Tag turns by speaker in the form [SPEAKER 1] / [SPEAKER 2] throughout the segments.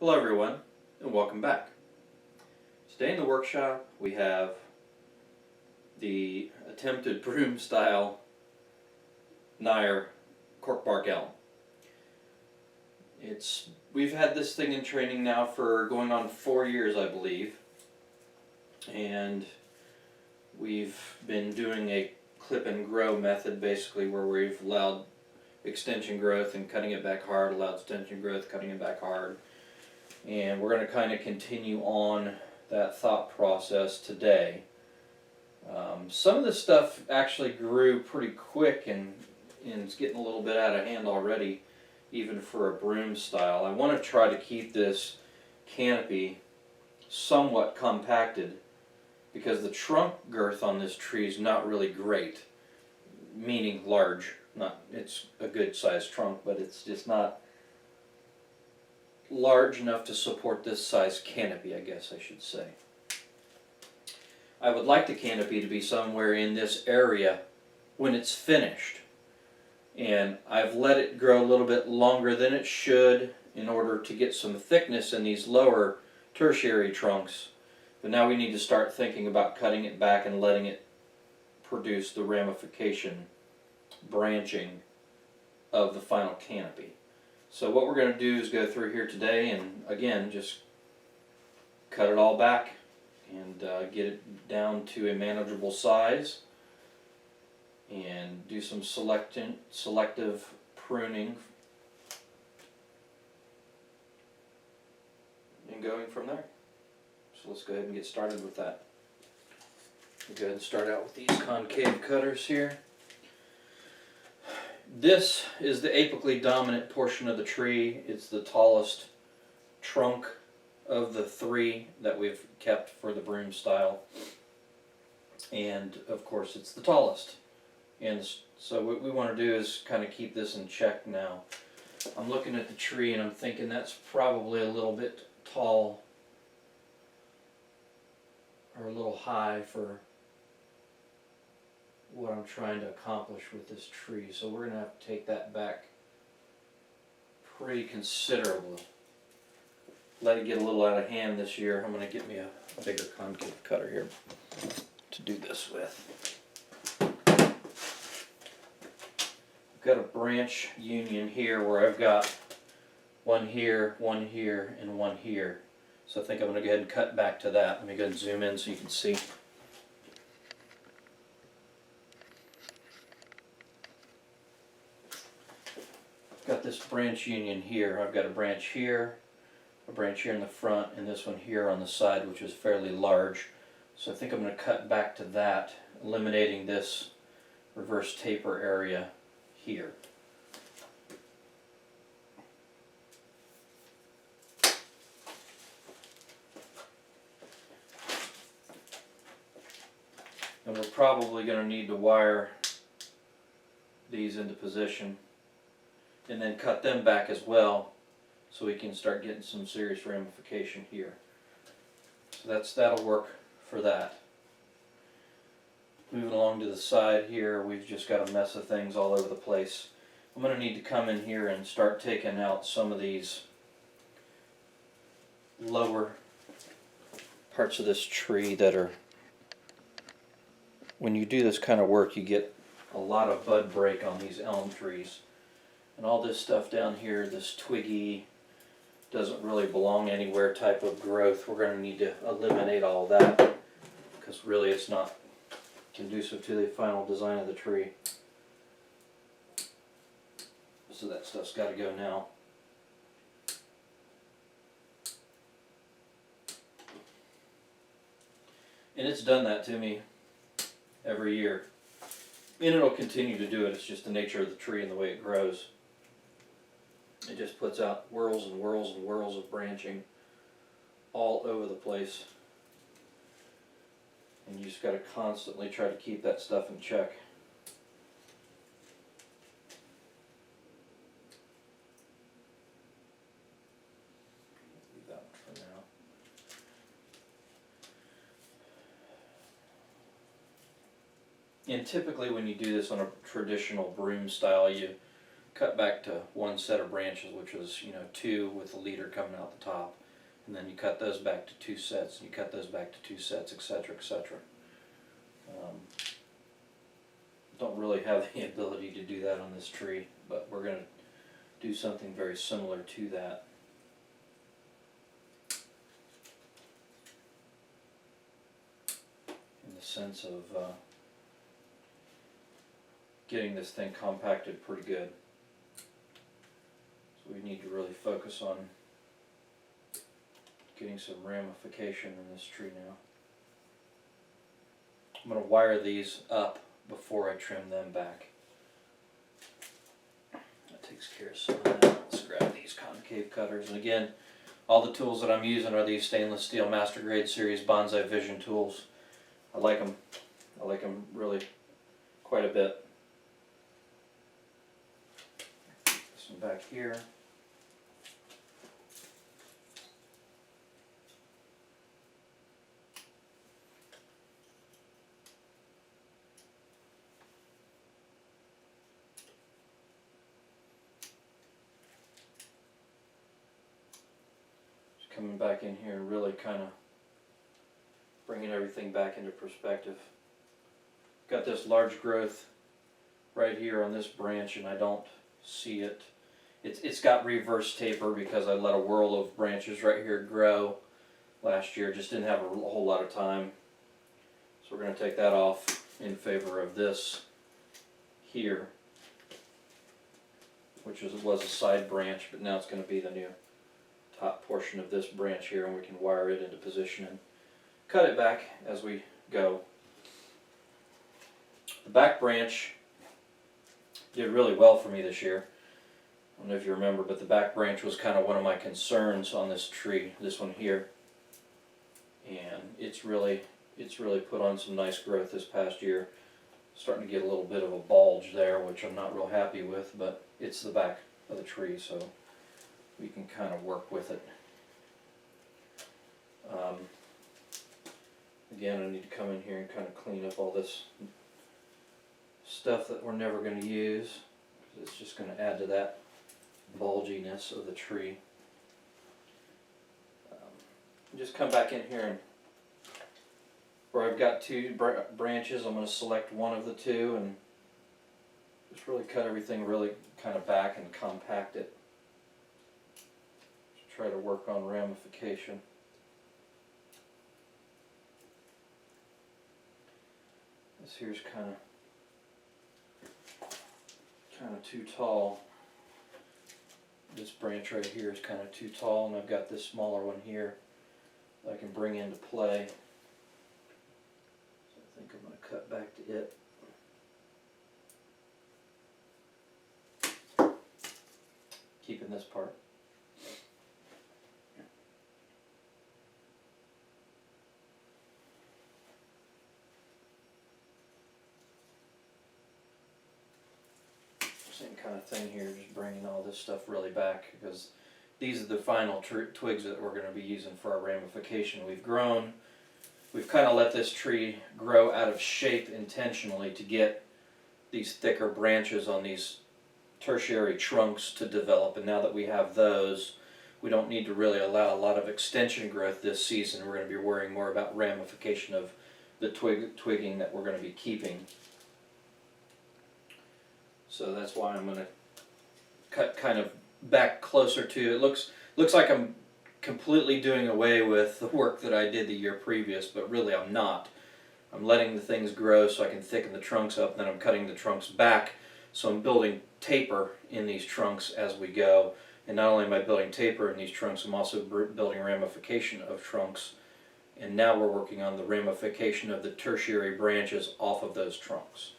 [SPEAKER 1] Hello everyone, and welcome back. Today in the workshop we have the attempted broom style nire corkbark elm. We've had this thing in training now for going on 4 years, I believe, and we've been doing a clip and grow method, basically, where we've allowed extension growth and cutting it back hard, allowed extension growth, cutting it back hard. And we're going to kind of continue on that thought process today. Some of this stuff actually grew pretty quick and it's getting a little bit out of hand already, even for a broom style. I want to try to keep this canopy somewhat compacted because the trunk girth on this tree is not really great, meaning large. It's a good sized trunk, but it's just not large enough to support this size canopy, I guess I should say. I would like the canopy to be somewhere in this area when it's finished. And I've let it grow a little bit longer than it should in order to get some thickness in these lower tertiary trunks. But now we need to start thinking about cutting it back and letting it produce the ramification branching of the final canopy. So what we're going to do is go through here today and again just cut it all back and get it down to a manageable size and do some selective pruning and going from there. So let's go ahead and get started with that. We'll go ahead and start out with these concave cutters here. This is the apically dominant portion of the tree. It's the tallest trunk of the three that we've kept for the broom style. And of course it's the tallest. And so what we want to do is kind of keep this in check now. I'm looking at the tree and I'm thinking that's probably a little bit tall or a little high for what I'm trying to accomplish with this tree. So we're going to have to take that back pretty considerably. Let it get a little out of hand this year. I'm going to get me a bigger concave cutter here to do this with. I've got a branch union here where I've got one here, and one here. So I think I'm going to go ahead and cut back to that. Let me go ahead and zoom in so you can see. Got this branch union here. I've got a branch here in the front, and this one here on the side, which is fairly large. So I think I'm going to cut back to that, eliminating this reverse taper area here. And we're probably going to need to wire these into position and then cut them back as well so we can start getting some serious ramification here. So that'll work for that. Moving along to the side here, we've just got a mess of things all over the place. I'm going to need to come in here and start taking out some of these lower parts of this tree that are, when you do this kind of work, you get a lot of bud break on these elm trees. And all this stuff down here, this twiggy, doesn't really belong anywhere type of growth. We're going to need to eliminate all that because really it's not conducive to the final design of the tree. So that stuff's got to go now. And it's done that to me every year. And it'll continue to do it. It's just the nature of the tree and the way it grows. It just puts out whirls and whirls and whirls of branching all over the place. And you just got to constantly try to keep that stuff in check. Leave that one for now. And typically when you do this on a traditional broom style, you cut back to one set of branches, which was, you know, 2 with the leader coming out the top, and then you cut those back to 2 sets, and you cut those back to 2 sets, etc., etc. Don't really have the ability to do that on this tree, but we're going to do something very similar to that. In the sense of getting this thing compacted pretty good. So we need to really focus on getting some ramification in this tree now. I'm going to wire these up before I trim them back. That takes care of some of that. Let's grab these concave cutters. And again, all the tools that I'm using are these stainless steel Master Grade Series Bonsai Vision tools. I like them. I like them really quite a bit. This one back here. Coming back in here and really kind of bringing everything back into perspective. Got this large growth right here on this branch, and I don't see it. It's got reverse taper because I let a whirl of branches right here grow last year. Just didn't have a whole lot of time. So we're going to take that off in favor of this here, which was a side branch, but now it's going to be the new top portion of this branch here, and we can wire it into position and cut it back as we go. The back branch did really well for me this year. I don't know if you remember, but the back branch was kind of one of my concerns on this tree, this one here. And it's really put on some nice growth this past year. Starting to get a little bit of a bulge there, which I'm not real happy with, but it's the back of the tree, so we can kind of work with it. Again, I need to come in here and kind of clean up all this stuff that we're never going to use, because it's just going to add to that bulginess of the tree. Just come back in here, and where I've got 2 branches, I'm going to select one of the 2 and just really cut everything really kind of back and compact it. Try to work on ramification. This here's kind of too tall. This branch right here is kind of too tall, and I've got this smaller one here that I can bring into play. So I think I'm going to cut back to it. Keeping this part. Same kind of thing here, just bringing all this stuff really back, because these are the final twigs that we're going to be using for our ramification. We've kind of let this tree grow out of shape intentionally to get these thicker branches on these tertiary trunks to develop, and now that we have those, we don't need to really allow a lot of extension growth this season. We're going to be worrying more about ramification of the twigging that we're going to be keeping. So that's why I'm going to cut kind of back closer to it. Looks like I'm completely doing away with the work that I did the year previous, but really I'm not. I'm letting the things grow so I can thicken the trunks up, then I'm cutting the trunks back, so I'm building taper in these trunks as we go. And not only am I building taper in these trunks, I'm also building ramification of trunks. And now we're working on the ramification of the tertiary branches off of those trunks.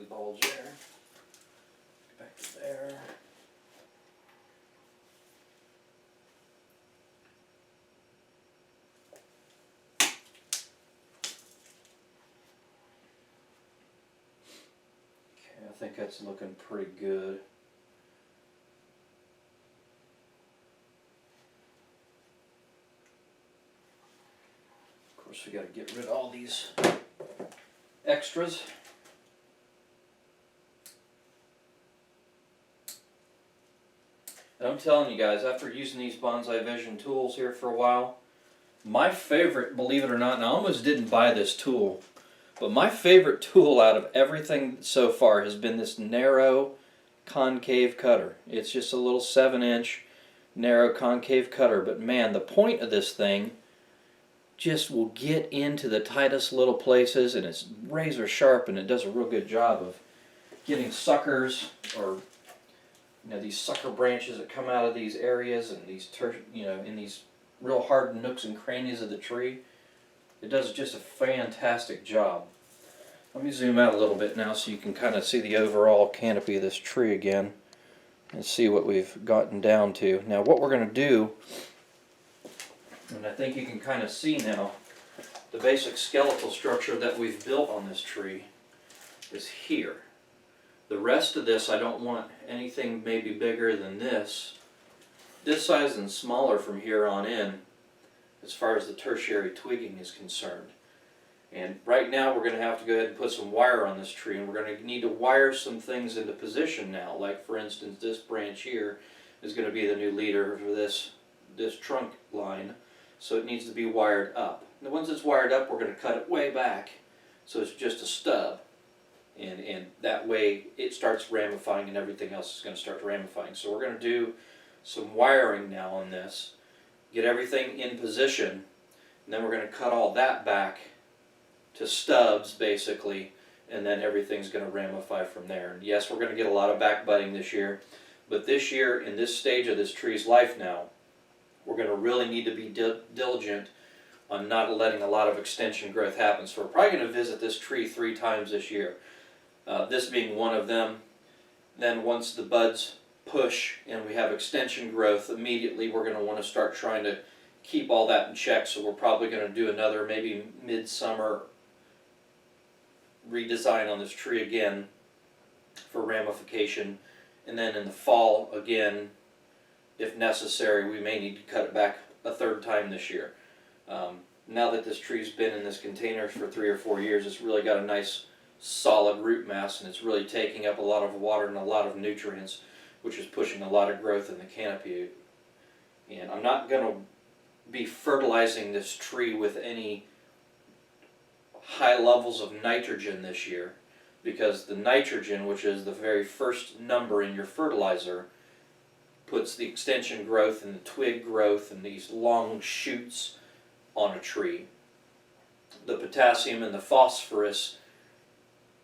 [SPEAKER 1] Bulge there. think that's looking pretty good. Of course, we got to get rid of all these extras. And I'm telling you guys, after using these Bonsai Vision tools here for a while, my favorite, believe it or not, and I almost didn't buy this tool, but my favorite tool out of everything so far has been this narrow concave cutter. It's just a little 7-inch narrow concave cutter, but man, the point of this thing just will get into the tightest little places, and it's razor sharp, and it does a real good job of getting suckers, or these sucker branches that come out of these areas and these in these real hard nooks and crannies of the tree. It does just a fantastic job. Let me zoom out a little bit now so you can kind of see the overall canopy of this tree again and see what we've gotten down to. Now what we're going to do, and I think you can kind of see now, the basic skeletal structure that we've built on this tree is here. The rest of this, I don't want anything maybe bigger than this. This size and smaller from here on in, as far as the tertiary twigging is concerned. And right now we're going to have to go ahead and put some wire on this tree, and we're going to need to wire some things into position now. Like for instance, this branch here is going to be the new leader for this trunk line, so it needs to be wired up. And once it's wired up, we're going to cut it way back so it's just a stub. And that way it starts ramifying and everything else is going to start ramifying. So we're going to do some wiring now on this, get everything in position, and then we're going to cut all that back to stubs basically, and then everything's going to ramify from there. And yes, we're going to get a lot of back budding this year, but this year, in this stage of this tree's life now, we're going to really need to be diligent on not letting a lot of extension growth happen. So we're probably going to visit this tree 3 times this year. This being one of them. Then once the buds push and we have extension growth, immediately we're going to want to start trying to keep all that in check. So we're probably going to do another maybe midsummer redesign on this tree again for ramification. And then in the fall again, if necessary, we may need to cut it back a 3rd time this year. Now that this tree's been in this container for 3 or 4 years, it's really got a nice solid root mass, and it's really taking up a lot of water and a lot of nutrients, which is pushing a lot of growth in the canopy. And I'm not going to be fertilizing this tree with any high levels of nitrogen this year, because the nitrogen, which is the very first number in your fertilizer, puts the extension growth and the twig growth and these long shoots on a tree. The potassium and the phosphorus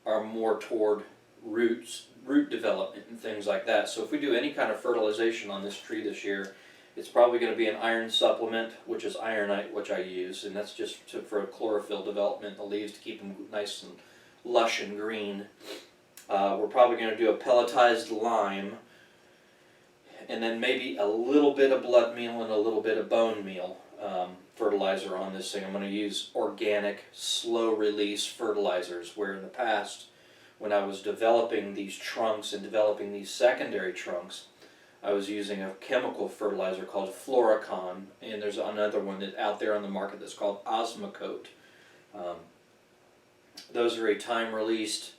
[SPEAKER 1] are more toward root development and things like that. So if we do any kind of fertilization on this tree this year, it's probably going to be an iron supplement, which is ironite, which I use, and that's just for chlorophyll development, the leaves to keep them nice and lush and green. We're probably going to do a pelletized lime, and then maybe a little bit of blood meal and a little bit of bone meal fertilizer on this thing. I'm going to use organic, slow-release fertilizers, where in the past, when I was developing these trunks and developing these secondary trunks, I was using a chemical fertilizer called Floricon, and there's another one that's out there on the market that's called Osmocote. Those are a time-released,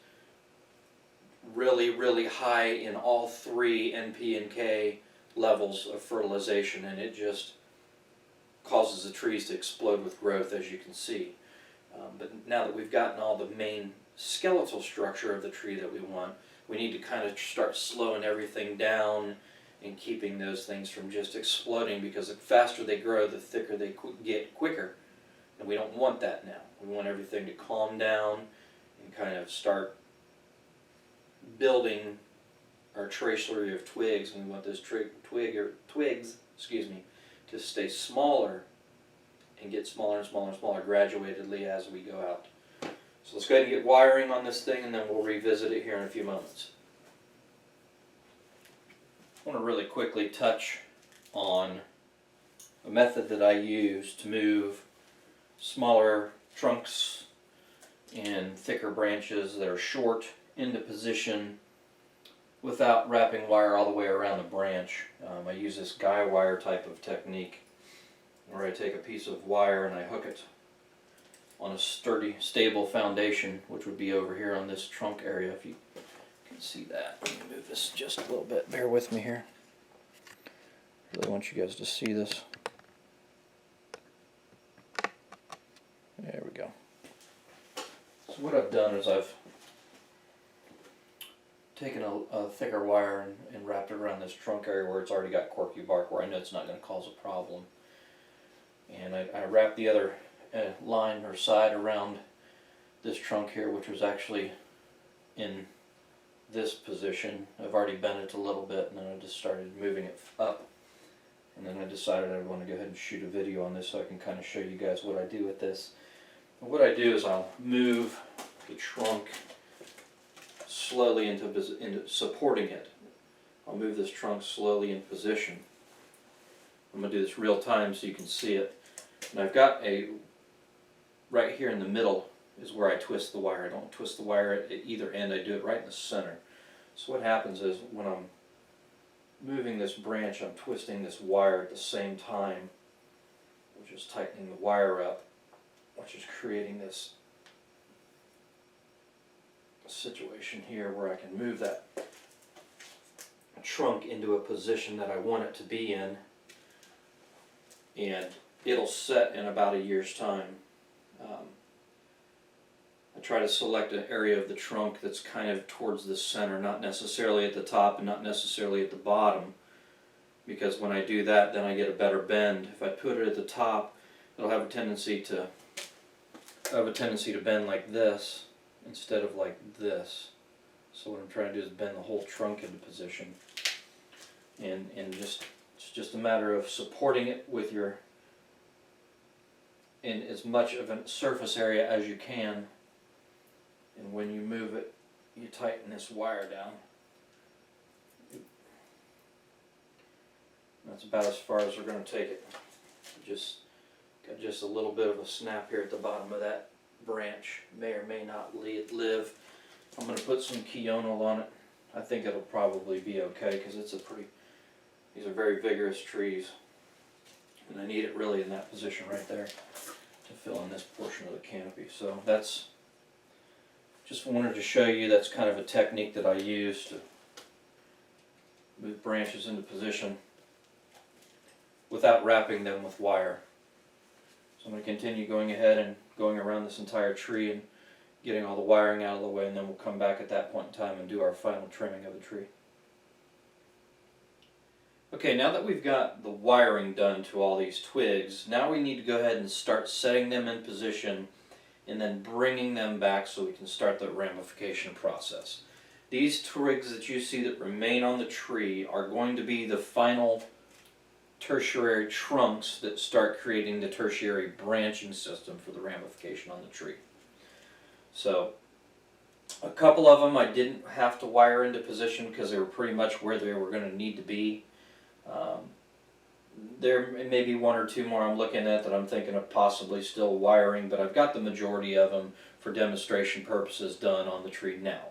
[SPEAKER 1] really, really high in all 3 NP and K levels of fertilization, and it just causes the trees to explode with growth, as you can see. But now that we've gotten all the main skeletal structure of the tree that we want, we need to kind of start slowing everything down and keeping those things from just exploding, because the faster they grow, the thicker they get quicker. And we don't want that now. We want everything to calm down and kind of start building our tracery of twigs, and we want those twigs, to stay smaller and get smaller and smaller and smaller graduatedly as we go out. So let's go ahead and get wiring on this thing, and then we'll revisit it here in a few moments. I want to really quickly touch on a method that I use to move smaller trunks and thicker branches that are short into position without wrapping wire all the way around the branch. I use this guy wire type of technique where I take a piece of wire and I hook it on a sturdy, stable foundation, which would be over here on this trunk area, if you can see that. Let me move this just a little bit. Bear with me here. Really want you guys to see this. There we go. So what I've done is I've taken a thicker wire and wrapped it around this trunk area where it's already got corky bark, where I know it's not going to cause a problem. And I wrapped the other line or side around this trunk here, which was actually in this position. I've already bent it a little bit, and then I just started moving it up. And then I decided I want to go ahead and shoot a video on this so I can kind of show you guys what I do with this. And what I do is I'll move the trunk slowly into supporting it. I'll move this trunk slowly in position. I'm going to do this real time so you can see it. And I've got right here in the middle is where I twist the wire. I don't twist the wire at either end, I do it right in the center. So what happens is when I'm moving this branch, I'm twisting this wire at the same time, which is tightening the wire up, which is creating this situation here where I can move that trunk into a position that I want it to be in, and it'll set in about a year's time. I try to select an area of the trunk that's kind of towards the center, not necessarily at the top and not necessarily at the bottom, because when I do that, then I get a better bend. If I put it at the top, it'll have a tendency to bend like this instead of like this. So what I'm trying to do is bend the whole trunk into position, and it's just a matter of supporting it with in as much of a surface area as you can. And when you move it, you tighten this wire down. That's about as far as we're going to take it. Got just a little bit of a snap here at the bottom of that branch. May or may not live. I'm going to put some Kional on it. I think it'll probably be okay because these are very vigorous trees. And I need it really in that position right there to fill in this portion of the canopy. So that's, just wanted to show you that's kind of a technique that I use to move branches into position without wrapping them with wire. So I'm going to continue going ahead and going around this entire tree and getting all the wiring out of the way, and then we'll come back at that point in time and do our final trimming of the tree. Okay, now that we've got the wiring done to all these twigs, now we need to go ahead and start setting them in position and then bringing them back so we can start the ramification process. These twigs that you see that remain on the tree are going to be the final tertiary trunks that start creating the tertiary branching system for the ramification on the tree. So a couple of them I didn't have to wire into position because they were pretty much where they were going to need to be. There may be one or two more I'm looking at that I'm thinking of possibly still wiring, but I've got the majority of them for demonstration purposes done on the tree now.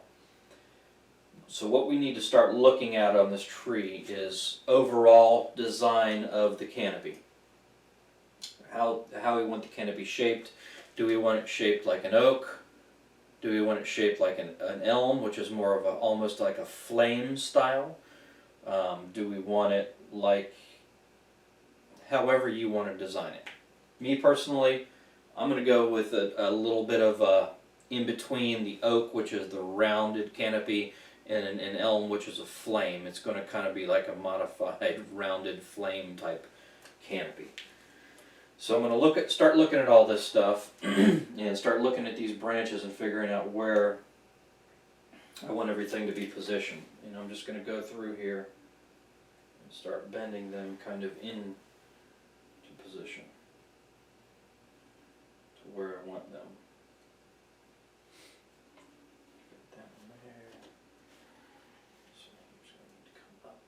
[SPEAKER 1] So what we need to start looking at on this tree is overall design of the canopy. How we want the canopy shaped. Do we want it shaped like an oak? Do we want it shaped like an elm, which is more of almost like a flame style? Do we want it like however you want to design it? Me personally, I'm going to go with a little bit of in between the oak, which is the rounded canopy, and an elm, which is a flame. It's going to kind of be like a modified rounded flame type canopy. So I'm going to start looking at all this stuff and start looking at these branches and figuring out where I want everything to be positioned. And I'm just going to go through here and start bending them kind of into position to where I want them. Get that in there. So I'm just going to come up.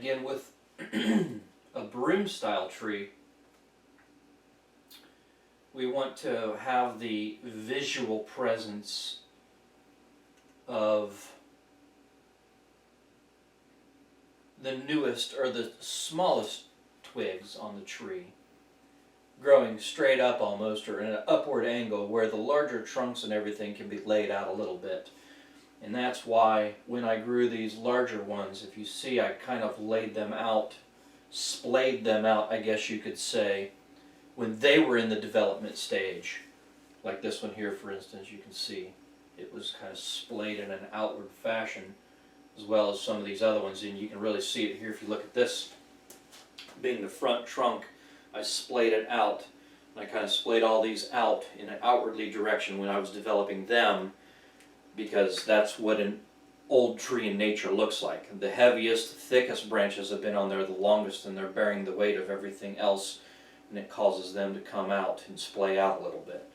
[SPEAKER 1] again, with a broom style tree, we want to have the visual presence of the newest or the smallest twigs on the tree growing straight up almost, or in an upward angle, where the larger trunks and everything can be laid out a little bit. And that's why when I grew these larger ones, if you see, I kind of laid them out, splayed them out, I guess you could say, when they were in the development stage. Like this one here, for instance, you can see it was kind of splayed in an outward fashion, as well as some of these other ones. And you can really see it here if you look at this. Being the front trunk, I splayed it out. And I kind of splayed all these out in an outwardly direction when I was developing them, because that's what an old tree in nature looks like. The heaviest, thickest branches have been on there the longest, and they're bearing the weight of everything else, and it causes them to come out and splay out a little bit.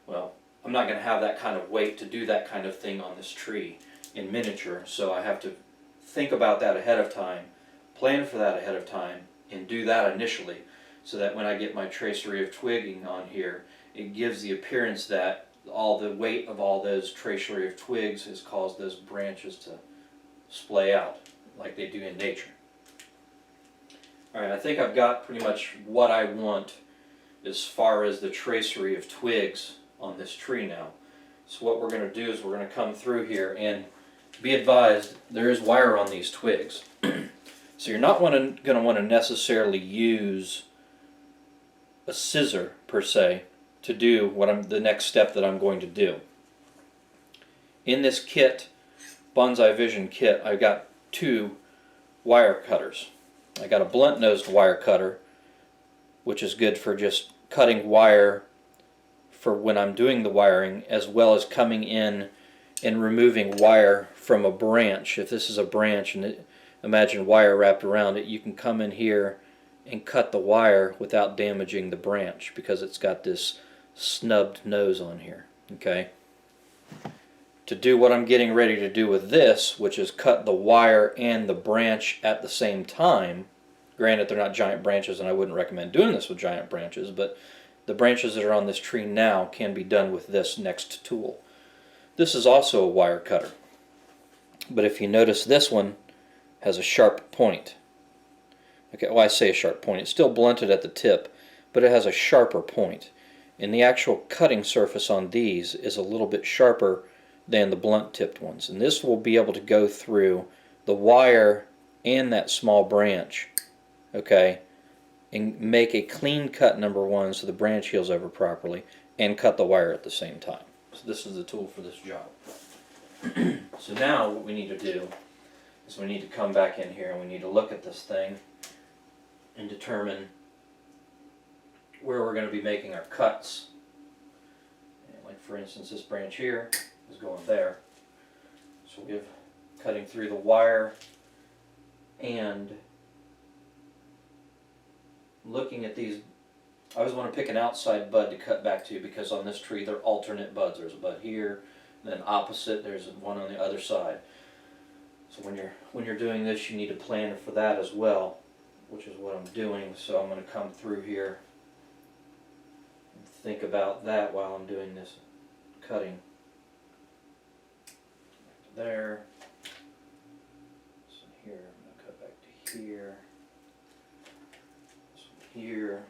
[SPEAKER 1] Well, I'm not going to have that kind of weight to do that kind of thing on this tree in miniature, so I have to think about that ahead of time, plan for that ahead of time, and do that initially, so that when I get my tracery of twigging on here, it gives the appearance that all the weight of all those tracery of twigs has caused those branches to splay out like they do in nature. Alright, I think I've got pretty much what I want as far as the tracery of twigs on this tree now. So what we're going to do is we're going to come through here, and be advised, there is wire on these twigs. So you're not going to want to necessarily use a scissor per se to do the next step that I'm going to do. In this kit, Bonsai Vision kit, I've got two wire cutters. I got a blunt-nosed wire cutter, which is good for just cutting wire for when I'm doing the wiring, as well as coming in and removing wire from a branch. If this is a branch and imagine wire wrapped around it, you can come in here and cut the wire without damaging the branch, because it's got this snubbed nose on here. Okay. To do what I'm getting ready to do with this, which is cut the wire and the branch at the same time. Granted, they're not giant branches, and I wouldn't recommend doing this with giant branches, but the branches that are on this tree now can be done with this next tool. This is also a wire cutter, but if you notice, this one has a sharp point. Okay, well, I say a sharp point. It's still blunted at the tip, but it has a sharper point. And the actual cutting surface on these is a little bit sharper than the blunt-tipped ones. And this will be able to go through the wire and that small branch, okay, and make a clean cut, number one, so the branch heals over properly, and cut the wire at the same time. So this is the tool for this job. So now what we need to do is we need to come back in here and we need to look at this thing and determine where we're going to be making our cuts. And like for instance, this branch here is going there. So we'll give cutting through the wire and looking at these. I always want to pick an outside bud to cut back to, because on this tree they're alternate buds. There's a bud here, and then opposite there's one on the other side. So when you're doing this, you need to plan for that as well, which is what I'm doing. So I'm going to come through here and think about that while I'm doing this cutting. There. So here, I'm going to cut back to here. This one here.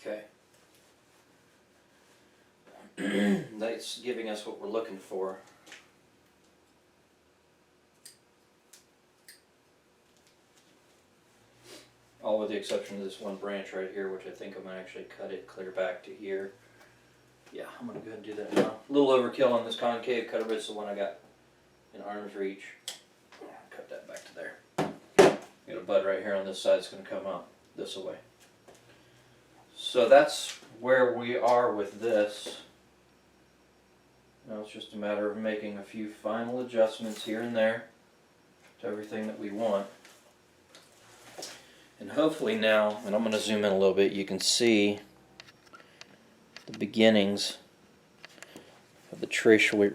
[SPEAKER 1] Okay. That's giving us what we're looking for. All with the exception of this one branch right here, which I think I'm going to actually cut it clear back to here. Yeah, I'm going to go ahead and do that now. A little overkill on this concave cutter, but it's the one I got in arm's reach. Cut that back to there. Got a bud right here on this side that's going to come out this way. So that's where we are with this. Now it's just a matter of making a few final adjustments here and there to everything that we want. And hopefully now, and I'm going to zoom in a little bit, you can see the beginnings of the tracery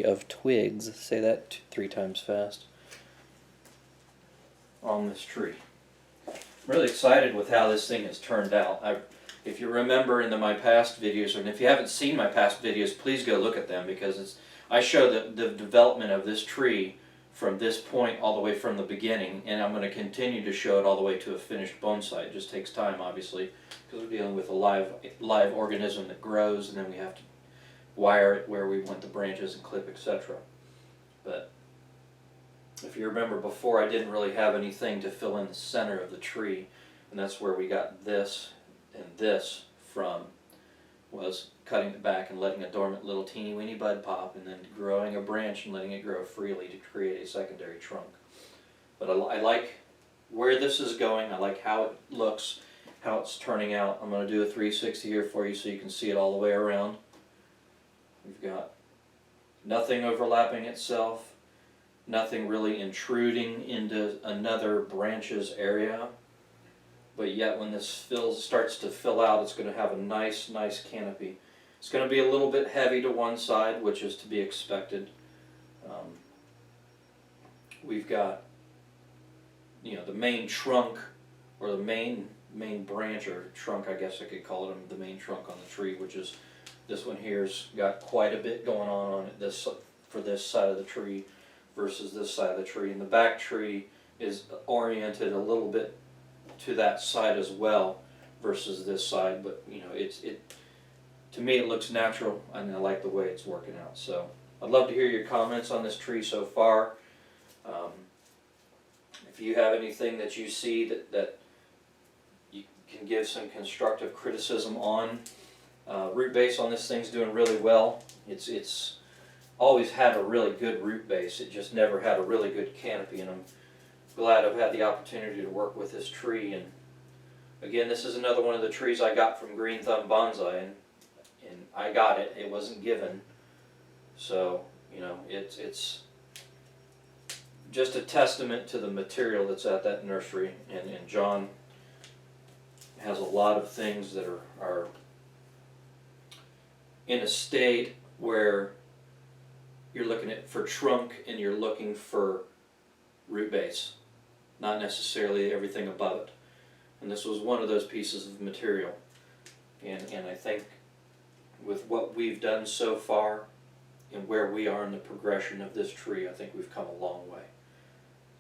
[SPEAKER 1] of twigs. Say that 3 times fast. On this tree. I'm really excited with how this thing has turned out. If you remember in my past videos, and if you haven't seen my past videos, please go look at them, because I show the development of this tree from this point all the way from the beginning, and I'm going to continue to show it all the way to a finished bonsai. It just takes time, obviously, because we're dealing with a live organism that grows, and then we have to wire it where we want the branches and clip, etc. But if you remember before, I didn't really have anything to fill in the center of the tree, and that's where we got this and this from, was cutting it back and letting a dormant little teeny weeny bud pop, and then growing a branch and letting it grow freely to create a secondary trunk. But I like where this is going. I like how it looks, how it's turning out. I'm going to do a 360 here for you so you can see it all the way around. We've got nothing overlapping itself, nothing really intruding into another branch's area. But yet when this starts to fill out, it's going to have a nice canopy. It's going to be a little bit heavy to one side, which is to be expected. We've got, the main trunk, or the main branch, or trunk, I guess I could call it, the main trunk on the tree, which is this one here's got quite a bit going on it for this side of the tree versus this side of the tree. And the back tree is oriented a little bit to that side as well versus this side, but to me it looks natural, and I like the way it's working out. So I'd love to hear your comments on this tree so far. If you have anything that you see that you can give some constructive criticism on, root base on this thing's doing really well. It's always had a really good root base. It just never had a really good canopy, and I'm glad I've had the opportunity to work with this tree. And again, this is another one of the trees I got from Green Thumb Bonsai, and I got it. It wasn't given. So, it's just a testament to the material that's at that nursery. And John has a lot of things that are in a state where you're looking at for trunk and you're looking for root base, not necessarily everything above it. And this was one of those pieces of material. And I think with what we've done so far and where we are in the progression of this tree, I think we've come a long way.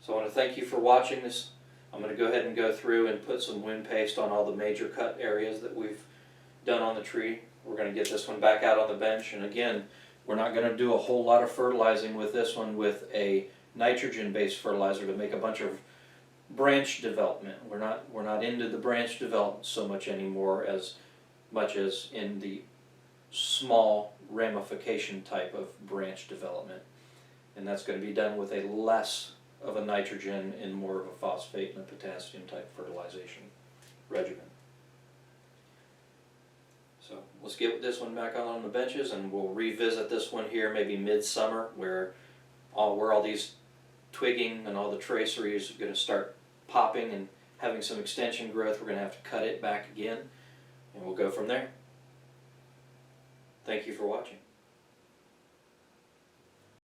[SPEAKER 1] So I want to thank you for watching this. I'm going to go ahead and go through and put some wind paste on all the major cut areas that we've done on the tree. We're going to get this one back out on the bench, and again, we're not going to do a whole lot of fertilizing with this one with a nitrogen-based fertilizer to make a bunch of branch development. We're not into the branch development so much anymore, as much as in the small ramification type of branch development, and that's going to be done with a less of a nitrogen and more of a phosphate and a potassium type fertilization regimen. So let's get this one back on the benches, and we'll revisit this one here maybe midsummer, where all these twigging and all the tracery is going to start popping and having some extension growth. We're going to have to cut it back again, and we'll go from there. Thank you for watching.